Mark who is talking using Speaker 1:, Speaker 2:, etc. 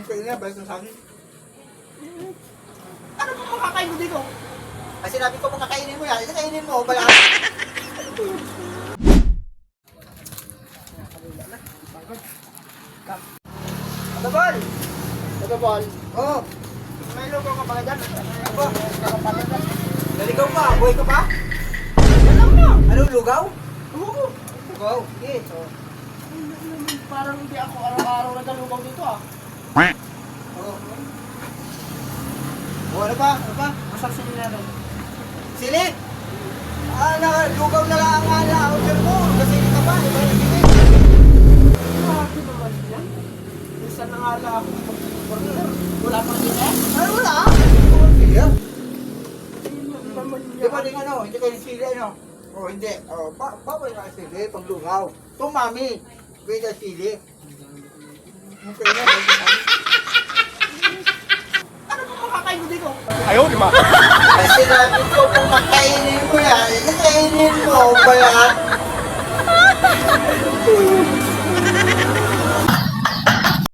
Speaker 1: Kaya nga, balik na sa akin.
Speaker 2: Ano ba makakain mo dito?
Speaker 1: Kasi sinabi ko mga kainin mo yan, kainin mo, bala. Ano bol?
Speaker 2: Ito, Bol.
Speaker 1: Oo.
Speaker 2: May logo ka ba dyan?
Speaker 1: Ako. Naligaw ka, buhay ka pa?
Speaker 2: Alam mo.
Speaker 1: Anong lugaw?
Speaker 2: Oo.
Speaker 1: Lugaw? Yes. Oh.
Speaker 2: Parang hindi ako araw-araw nagalugaw dito ah.
Speaker 1: Oo. Oh, ano ba? Ano ba?
Speaker 2: Masang sili natin.
Speaker 1: Sili? Lugaw na lang ang order mo. Kasi hindi ka pa, di ba? Sili.
Speaker 2: Grabe naman yan. Minsan na nga lang ako mag-order. Wala pang sili?
Speaker 1: Ay, wala. Sili ah.
Speaker 2: Naman
Speaker 1: Di ba din ano, hindi kayo sili ano? O hindi, bawal na sili pag lugaw. Ito mami, pwede sili. Okay na, pwede mami.
Speaker 2: Ano ba makakain mo dito?
Speaker 3: Ayaw, di ba?
Speaker 1: Kasi sinabi ko kung makainin mo yan, kainin mo, bala.